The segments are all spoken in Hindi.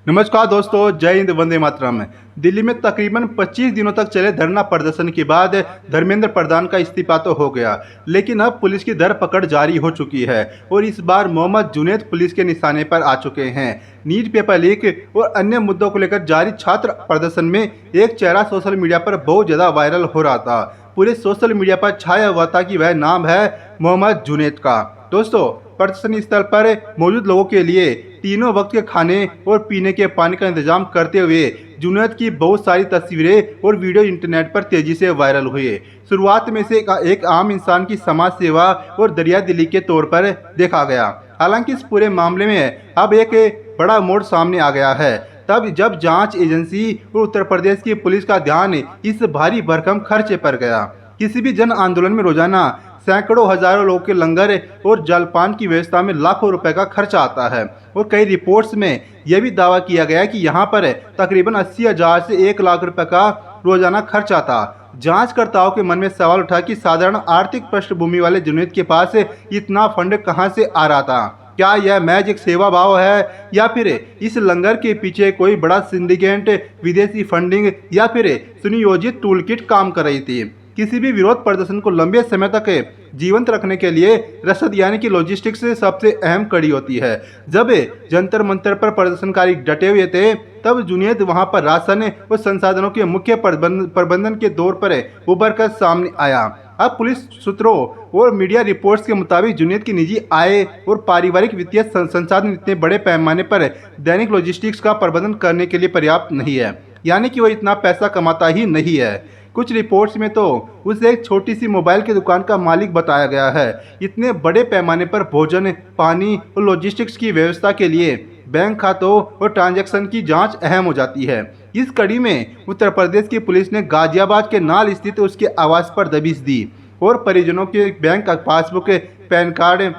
नमस्कार दोस्तों, जय हिंद, वंदे मातरम। दिल्ली में तकरीबन 25 दिनों तक चले धरना प्रदर्शन के बाद धर्मेंद्र प्रधान का इस्तीफा तो हो गया, लेकिन अब पुलिस की धरपकड़ जारी हो चुकी है और इस बार मोहम्मद जुनैद पुलिस के निशाने पर आ चुके हैं। नीट पेपर लीक और अन्य मुद्दों को लेकर जारी छात्र प्रदर्शन में एक चेहरा सोशल मीडिया पर बहुत ज़्यादा वायरल हो रहा था। पूरे सोशल मीडिया पर छाया हुआ था कि वह नाम है मोहम्मद जुनैद का। दोस्तों, प्रदर्शन स्थल पर मौजूद लोगों के लिए तीनों वक्त के खाने और पीने के पानी का इंतजाम करते हुए जुनैद की बहुत सारी तस्वीरें और वीडियो इंटरनेट पर तेजी से वायरल हुए। शुरुआत में से एक आम इंसान की समाज सेवा और दरिया दिली के तौर पर देखा गया। हालांकि इस पूरे मामले में अब एक बड़ा मोड़ सामने आ गया है, तब जब जांच एजेंसी और उत्तर प्रदेश की पुलिस का ध्यान इस भारी भरकम खर्चे पर गया। किसी भी जन आंदोलन में रोजाना सैकड़ों हजारों लोगों के लंगर और जलपान की व्यवस्था में लाखों रुपए का खर्चा आता है और कई रिपोर्ट्स में यह भी दावा किया गया है कि यहाँ पर तकरीबन 80,000 से 1 लाख रुपए का रोजाना खर्चा था। जांचकर्ताओं के मन में सवाल उठा कि साधारण आर्थिक पृष्ठभूमि वाले जुनैद के पास इतना फंड कहाँ से आ रहा था। क्या यह महज एक सेवा भाव है या फिर इस लंगर के पीछे कोई बड़ा सिंडिकेट, विदेशी फंडिंग या फिर सुनियोजित टूलकिट काम कर रही थी। किसी भी विरोध प्रदर्शन को लंबे समय तक जीवंत रखने के लिए रसद यानी कि लॉजिस्टिक्स सबसे अहम कड़ी होती है। जब जंतर मंतर पर प्रदर्शनकारी डटे हुए थे, तब जुनैद वहां पर राशन और संसाधनों के मुख्य प्रबंधन के तौर पर उभर कर सामने आया। अब पुलिस सूत्रों और मीडिया रिपोर्ट्स के मुताबिक जुनैद की निजी आय और पारिवारिक वित्तीय संसाधन इतने बड़े पैमाने पर दैनिक लॉजिस्टिक्स का प्रबंधन करने के लिए पर्याप्त नहीं है, यानी कि वह इतना पैसा कमाता ही नहीं है। कुछ रिपोर्ट्स में तो उसे एक छोटी सी मोबाइल की दुकान का मालिक बताया गया है। इतने बड़े पैमाने पर भोजन, पानी और लॉजिस्टिक्स की व्यवस्था के लिए बैंक खातों और ट्रांजैक्शन की जांच अहम हो जाती है। इस कड़ी में उत्तर प्रदेश की पुलिस ने गाजियाबाद के नाल स्थित उसके आवास पर दबिश दी और परिजनों के बैंक पासबुक, पैन कार्ड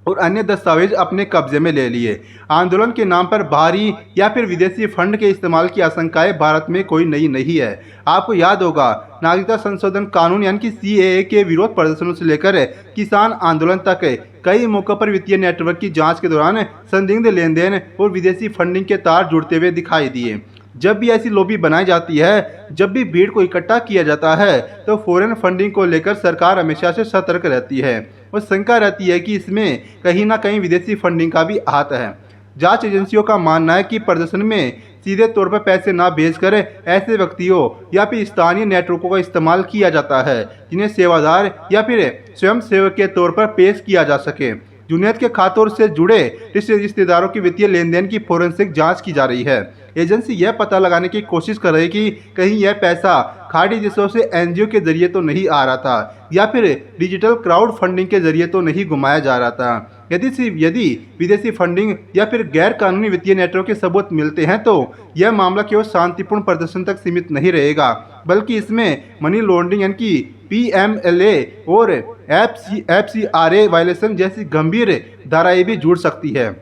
और अन्य दस्तावेज अपने कब्जे में ले लिए। आंदोलन के नाम पर बाहरी या फिर विदेशी फंड के इस्तेमाल की आशंकाएं भारत में कोई नई नहीं है। आपको याद होगा, नागरिकता संशोधन कानून यानी कि सीएए के विरोध प्रदर्शनों से लेकर किसान आंदोलन तक कई मौकों पर वित्तीय नेटवर्क की जांच के दौरान संदिग्ध लेन देन और विदेशी फंडिंग के तार जुड़ते हुए दिखाई दिए। जब भी ऐसी लॉबी बनाई जाती है, जब भी भीड़ को इकट्ठा किया जाता है, तो फॉरेन फंडिंग को लेकर सरकार हमेशा से सतर्क रहती है और शंका रहती है कि इसमें कहीं ना कहीं विदेशी फंडिंग का भी हाथ है। जांच एजेंसियों का मानना है कि प्रदर्शन में सीधे तौर पर पैसे ना भेजकर ऐसे व्यक्तियों या फिर स्थानीय नेटवर्कों का इस्तेमाल किया जाता है जिन्हें सेवादार या फिर स्वयं सेवक के तौर पर पेश किया जा सके। जुनैद के खातों से जुड़े रिश्तेदारों की वित्तीय लेन देन की फोरेंसिक जांच की जा रही है। एजेंसी यह पता लगाने की कोशिश कर रही है कि कहीं यह पैसा खाड़ी देशों से एनजीओ के जरिए तो नहीं आ रहा था या फिर डिजिटल क्राउड फंडिंग के जरिए तो नहीं घुमाया जा रहा था। यदि विदेशी फंडिंग या फिर गैर कानूनी वित्तीय नेटवर्क के सबूत मिलते हैं तो यह मामला केवल शांतिपूर्ण प्रदर्शन तक सीमित नहीं रहेगा, बल्कि इसमें मनी लॉन्ड्रिंग यानी कि पीएमएलए और एफसीआरए वायलेशन जैसी गंभीर धाराएं भी जुड़ सकती है।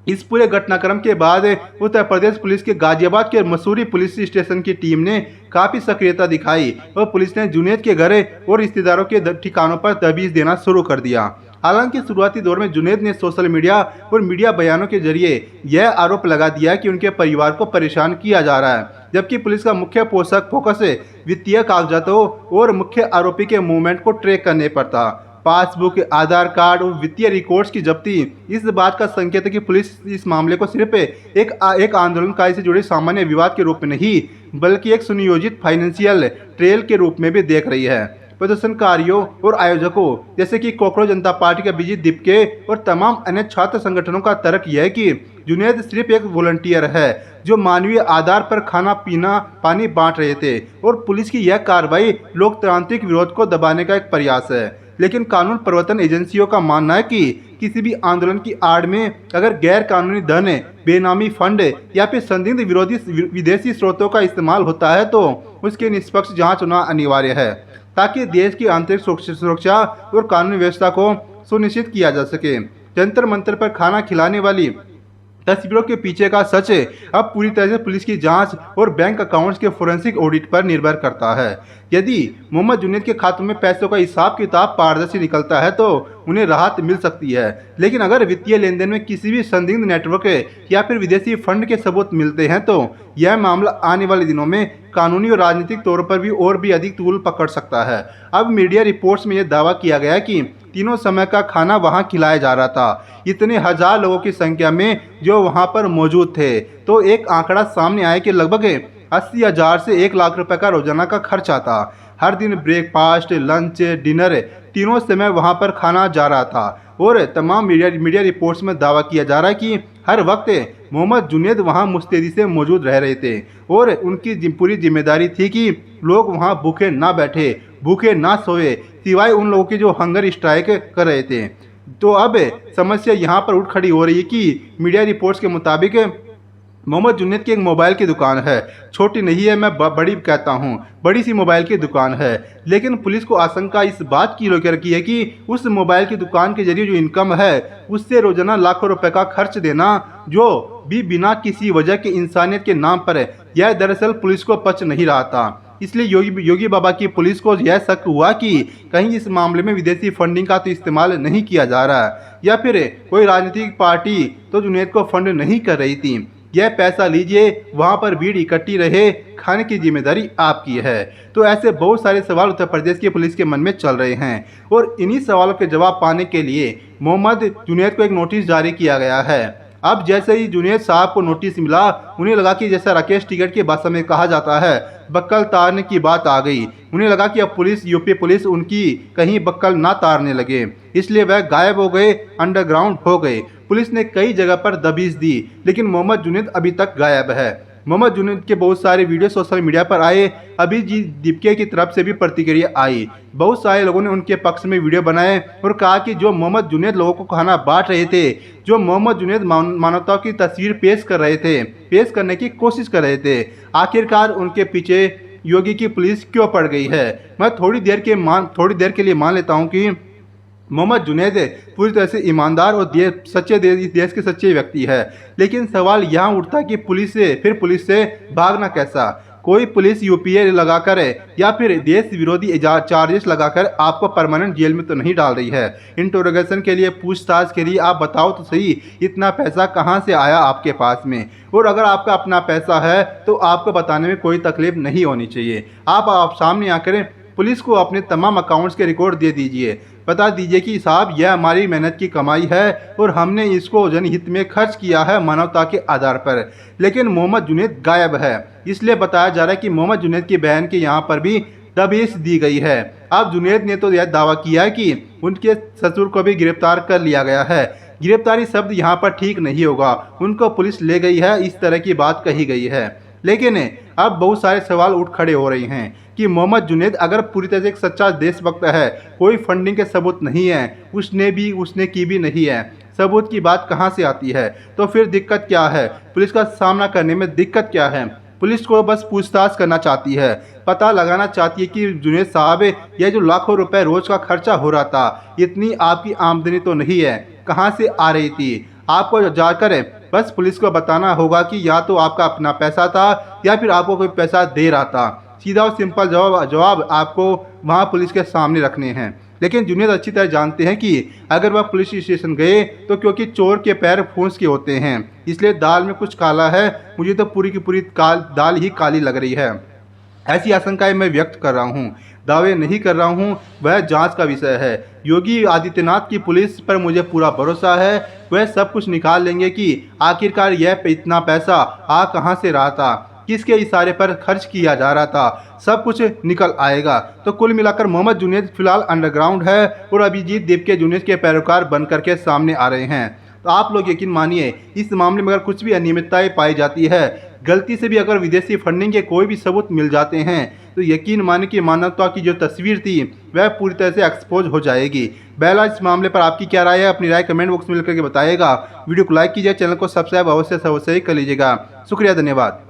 इस पूरे घटनाक्रम के बाद उत्तर प्रदेश पुलिस के गाजियाबाद के मसूरी पुलिस स्टेशन की टीम ने काफी सक्रियता दिखाई और पुलिस ने जुनैद के घर और रिश्तेदारों के ठिकानों पर दबिश देना शुरू कर दिया। हालांकि शुरुआती दौर में जुनैद ने सोशल मीडिया और मीडिया बयानों के जरिए यह आरोप लगा दिया कि उनके परिवार को परेशान किया जा रहा है, जबकि पुलिस का मुख्य फोकस वित्तीय कागजातों और मुख्य आरोपी के मूवमेंट को ट्रैक करने पर था। पासबुक, आधार कार्ड और वित्तीय रिकॉर्ड्स की जब्ती इस बात का संकेत है कि पुलिस इस मामले को सिर्फ एक आंदोलनकारी से जुड़े सामान्य विवाद के रूप में नहीं, बल्कि एक सुनियोजित फाइनेंशियल ट्रेल के रूप में भी देख रही है। प्रदर्शनकारियों और आयोजकों जैसे कि कॉकरोच जनता पार्टी के अभिजीत दिपके और तमाम अन्य छात्र संगठनों का तर्क यह है कि जुनैद सिर्फ एक वॉलंटियर है जो मानवीय आधार पर खाना पीना पानी बांट रहे थे और पुलिस की यह कार्रवाई लोकतांत्रिक विरोध को दबाने का एक प्रयास है। लेकिन कानून प्रवर्तन एजेंसियों का मानना है कि किसी भी आंदोलन की आड़ में अगर गैर कानूनी धन, बेनामी फंड या फिर संदिग्ध विदेशी स्रोतों का इस्तेमाल होता है तो उसकी निष्पक्ष जांच होना अनिवार्य है, ताकि देश की आंतरिक सुरक्षा और कानूनी व्यवस्था को सुनिश्चित किया जा सके। जंतर मंतर पर खाना खिलाने वाली तस्वीरों के पीछे का सच अब पूरी तरह से पुलिस की जांच और बैंक अकाउंट्स के फोरेंसिक ऑडिट पर निर्भर करता है। यदि मोहम्मद जुनैद के खातों में पैसों का हिसाब किताब पारदर्शी निकलता है तो उन्हें राहत मिल सकती है, लेकिन अगर वित्तीय लेन देन में किसी भी संदिग्ध नेटवर्क या फिर विदेशी फंड के सबूत मिलते हैं तो यह मामला आने वाले दिनों में कानूनी और राजनीतिक तौर पर भी और भी अधिक तूल पकड़ सकता है। अब मीडिया रिपोर्ट्स में यह दावा किया गया कि तीनों समय का खाना वहां खिलाया जा रहा था, इतने हजार लोगों की संख्या में जो वहां पर मौजूद थे। तो एक आंकड़ा सामने आया कि लगभग 80,000 से 1 लाख रुपए का रोजाना का खर्च आता। हर दिन ब्रेकफास्ट, लंच, डिनर तीनों समय वहां पर खाना जा रहा था। और तमाम मीडिया रिपोर्ट्स में दावा किया जा रहा है कि हर वक्त मोहम्मद जुनैद वहां मुस्तैदी से मौजूद रह रहे थे और उनकी पूरी जिम्मेदारी थी कि लोग वहां भूखे ना बैठे, भूखे ना सोए, सिवाय उन लोगों के जो हंगर स्ट्राइक कर रहे थे। तो अब समस्या यहाँ पर उठ खड़ी हो रही है कि मीडिया रिपोर्ट्स के मुताबिक मोहम्मद जुनैद की एक मोबाइल की दुकान है, छोटी नहीं है, मैं बड़ी कहता हूँ, बड़ी सी मोबाइल की दुकान है। लेकिन पुलिस को आशंका इस बात की लेकर की है कि उस मोबाइल की दुकान के जरिए जो इनकम है उससे रोजाना लाखों रुपए का खर्च देना, जो भी बिना किसी वजह के इंसानियत के नाम पर है, यह दरअसल पुलिस को पच नहीं रहा था। इसलिए योगी बाबा की पुलिस को यह शक हुआ कि कहीं इस मामले में विदेशी फंडिंग का तो इस्तेमाल नहीं किया जा रहा है या फिर कोई राजनीतिक पार्टी तो जुनैद को फंड नहीं कर रही थी। यह पैसा लीजिए, वहां पर भीड़ इकट्ठी रहे, खाने की जिम्मेदारी आपकी है। तो ऐसे बहुत सारे सवाल उत्तर प्रदेश की पुलिस के मन में चल रहे हैं और इन्हीं सवालों के जवाब पाने के लिए मोहम्मद जुनैद को एक नोटिस जारी किया गया है। अब जैसे ही जुनैद साहब को नोटिस मिला, उन्हें लगा कि जैसा राकेश टिकैत की भाषा में कहा जाता है, बक्कल तारने की बात आ गई। उन्हें लगा कि अब यूपी पुलिस उनकी कहीं बक्कल ना तारने लगे, इसलिए वह गायब हो गए, अंडरग्राउंड हो गए। पुलिस ने कई जगह पर दबिश दी, लेकिन मोहम्मद जुनैद अभी तक गायब है। मोहम्मद जुनैद के बहुत सारे वीडियो सोशल मीडिया पर आए। अभिजीत दीपके की तरफ से भी प्रतिक्रिया आई। बहुत सारे लोगों ने उनके पक्ष में वीडियो बनाए और कहा कि जो मोहम्मद जुनैद लोगों को खाना बांट रहे थे, जो मोहम्मद जुनैद मानवता की तस्वीर पेश कर रहे थे, पेश करने की कोशिश कर रहे थे, आखिरकार उनके पीछे योगी की पुलिस क्यों पड़ गई है। मैं थोड़ी देर के लिए मान लेता हूँ कि मोहम्मद जुनैद पूरी तरह से ईमानदार और देश के सच्चे व्यक्ति है, लेकिन सवाल यहाँ उठता कि पुलिस से भागना कैसा। कोई पुलिस यूपीए लगाकर या फिर देश विरोधी चार्जेस लगाकर आपको परमानेंट जेल में तो नहीं डाल रही है। इंटरोगेशन के लिए, पूछताछ के लिए आप बताओ तो सही, इतना पैसा कहाँ से आया आपके पास में। और अगर आपका अपना पैसा है तो आपको बताने में कोई तकलीफ नहीं होनी चाहिए। आप सामने आकर पुलिस को अपने तमाम अकाउंट्स के रिकॉर्ड दे दीजिए, बता दीजिए कि साहब यह हमारी मेहनत की कमाई है और हमने इसको जनहित में खर्च किया है, मानवता के आधार पर। लेकिन मोहम्मद जुनैद गायब है, इसलिए बताया जा रहा है कि मोहम्मद जुनैद की बहन के यहाँ पर भी दबिश दी गई है। अब जुनैद ने तो यह दावा किया है कि उनके ससुर को भी गिरफ्तार कर लिया गया है। गिरफ्तारी शब्द यहाँ पर ठीक नहीं होगा, उनको पुलिस ले गई है, इस तरह की बात कही गई है। लेकिन अब बहुत सारे सवाल उठ खड़े हो रहे हैं कि मोहम्मद जुनैद अगर पूरी तरह से एक सच्चा देशभक्त है, कोई फंडिंग के सबूत नहीं है, उसने की भी नहीं है, सबूत की बात कहाँ से आती है, तो फिर दिक्कत क्या है, पुलिस का सामना करने में दिक्कत क्या है। पुलिस को बस पूछताछ करना चाहती है, पता लगाना चाहती है कि जुनैद साहब यह जो लाखों रुपए रोज का खर्चा हो रहा था, इतनी आपकी आमदनी तो नहीं है, कहाँ से आ रही थी। आपको जाकर बस पुलिस को बताना होगा कि या तो आपका अपना पैसा था या फिर आपको कोई पैसा दे रहा था। सीधा और सिंपल जवाब आपको वहाँ पुलिस के सामने रखने हैं। लेकिन जुनैद अच्छी तरह जानते हैं कि अगर वह पुलिस स्टेशन गए तो क्योंकि चोर के पैर फूंस के होते हैं, इसलिए दाल में कुछ काला है, मुझे तो पूरी की पूरी दाल ही काली लग रही है। ऐसी आशंकाएं मैं व्यक्त कर रहा हूं, दावे नहीं कर रहा हूं, वह जांच का विषय है। योगी आदित्यनाथ की पुलिस पर मुझे पूरा भरोसा है, वह सब कुछ निकाल लेंगे कि आखिरकार यह इतना पैसा आ कहां से रहा था, किसके इशारे पर खर्च किया जा रहा था, सब कुछ निकल आएगा। तो कुल मिलाकर मोहम्मद जुनैद फिलहाल अंडरग्राउंड है और अभिजीत दीपके जुनैद के पैरोकार बन करके सामने आ रहे हैं। तो आप लोग यकीन मानिए, इस मामले में अगर कुछ भी अनियमितताएं पाई जाती है, गलती से भी अगर विदेशी फंडिंग के कोई भी सबूत मिल जाते हैं, तो यकीन मानिए कि मानवता की जो तस्वीर थी वह पूरी तरह से एक्सपोज हो जाएगी। बहरहाल इस मामले पर आपकी क्या राय है, अपनी राय कमेंट बॉक्स में लिख करके बताइएगा। वीडियो को लाइक कीजिए, चैनल को सब्सक्राइब अवश्य कर लीजिएगा। शुक्रिया, धन्यवाद।